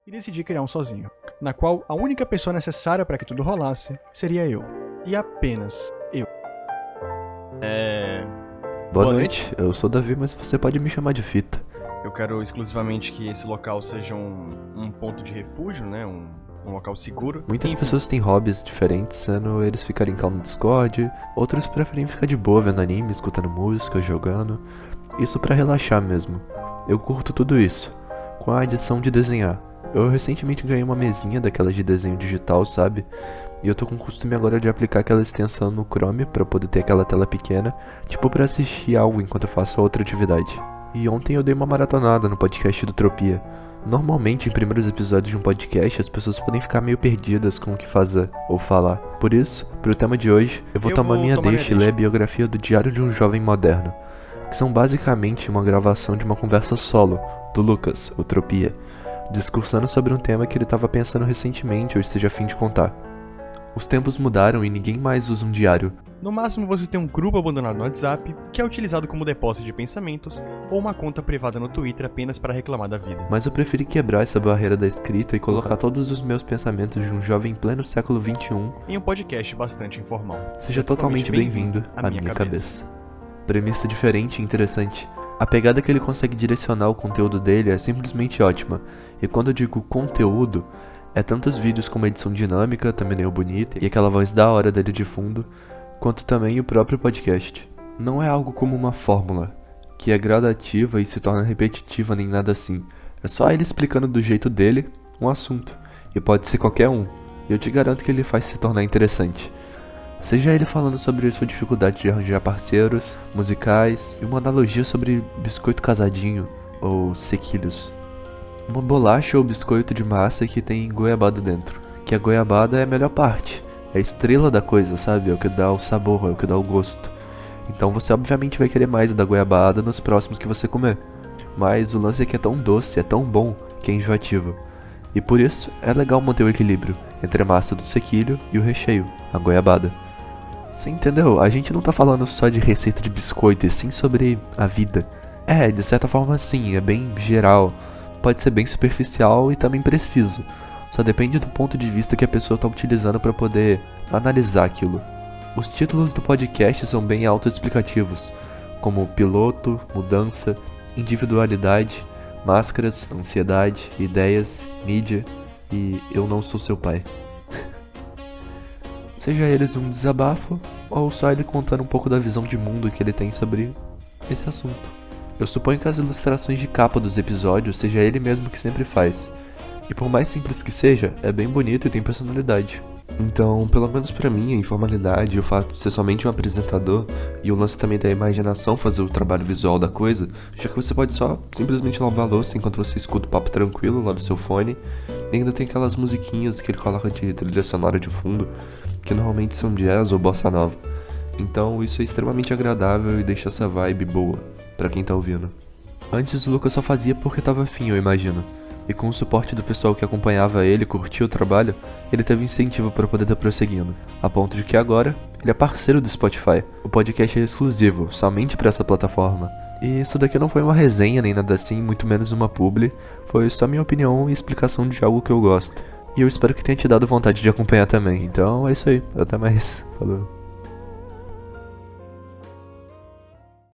e decidi criar um sozinho, na qual a única pessoa necessária para que tudo rolasse seria eu. E apenas eu. Boa noite, eu sou o Davi, mas você pode me chamar de Fita. Eu quero exclusivamente que esse local seja um ponto de refúgio, né? Um local seguro. Muitas Enfim, pessoas têm hobbies diferentes, sendo eles ficarem calmo no Discord, outros preferem ficar de boa vendo anime, escutando música, jogando. Isso pra relaxar mesmo. Eu curto tudo isso, com a adição de desenhar. Eu recentemente ganhei uma mesinha daquelas de desenho digital, sabe? E eu tô com o costume agora de aplicar aquela extensão no Chrome pra poder ter aquela tela pequena, tipo pra assistir algo enquanto eu faço outra atividade. E ontem eu dei uma maratonada no podcast do Tropia. Normalmente, em primeiros episódios de um podcast, as pessoas podem ficar meio perdidas com o que fazer ou falar. Por isso, pro tema de hoje, eu vou tomar minha deixa e ler a biografia do Diário de um Jovem Moderno, que são basicamente uma gravação de uma conversa solo, do Lucas, o Tropia, discursando sobre um tema que ele estava pensando recentemente ou esteja a fim de contar. Os tempos mudaram e ninguém mais usa um diário. no máximo você tem um grupo abandonado no WhatsApp, que é utilizado como depósito de pensamentos, ou uma conta privada no Twitter apenas para reclamar da vida. Mas eu preferi quebrar essa barreira da escrita e colocar todos os meus pensamentos de um jovem em pleno século XXI Em um podcast bastante informal. seja totalmente bem-vindo à minha cabeça. Premissa diferente e interessante. A pegada que ele consegue direcionar o conteúdo dele é simplesmente ótima. E quando eu digo conteúdo, é tanto os vídeos com uma edição dinâmica, thumbnail bonita e aquela voz da hora dele de fundo, quanto também o próprio podcast. Não é algo como uma fórmula, que é gradativa e se torna repetitiva nem nada assim. É só ele explicando do jeito dele um assunto. E pode ser qualquer um. E eu te garanto que ele faz se tornar interessante. Seja ele falando sobre sua dificuldade de arranjar parceiros, musicais, e uma analogia sobre biscoito casadinho, ou sequilhos. Uma bolacha ou biscoito de massa que tem goiabada dentro. Que a goiabada é a melhor parte. É a estrela da coisa, sabe? É o que dá o sabor, é o que dá o gosto. Então você obviamente vai querer mais da goiabada nos próximos que você comer. Mas o lance é que é tão doce, é tão bom, que é enjoativo. E por isso, é legal manter o equilíbrio entre a massa do sequilho e o recheio, a goiabada. Você entendeu? A gente não tá falando só de receita de biscoito, e sim sobre a vida. É, de certa forma sim, é bem geral. Pode ser bem superficial e também preciso. Só depende do ponto de vista que a pessoa tá utilizando para poder analisar aquilo. Os títulos do podcast são bem autoexplicativos, como piloto, mudança, individualidade, máscaras, ansiedade, ideias, mídia e eu não sou seu pai. Seja eles um desabafo ou só ele contando um pouco da visão de mundo que ele tem sobre esse assunto. Eu suponho que as ilustrações de capa dos episódios seja ele mesmo que sempre faz. E por mais simples que seja, é bem bonito e tem personalidade. Então, pelo menos pra mim, a informalidade e o fato de ser somente um apresentador e o lance também da imaginação fazer o trabalho visual da coisa, já que você pode só simplesmente lavar a louça enquanto você escuta o papo tranquilo lá do seu fone, e ainda tem aquelas musiquinhas que ele coloca de trilha sonora de fundo, que normalmente são jazz ou bossa nova. Então isso é extremamente agradável e deixa essa vibe boa pra quem tá ouvindo. Antes o Lucas só fazia porque tava afim, eu imagino. E com o suporte do pessoal que acompanhava ele e curtia o trabalho, ele teve incentivo para poder estar prosseguindo. A ponto de que agora, ele é parceiro do Spotify. O podcast é exclusivo, somente para essa plataforma. E isso daqui não foi uma resenha nem nada assim, muito menos uma publi. Foi só minha opinião e explicação de algo que eu gosto. E eu espero que tenha te dado vontade de acompanhar também. Então é isso aí, até mais. Falou.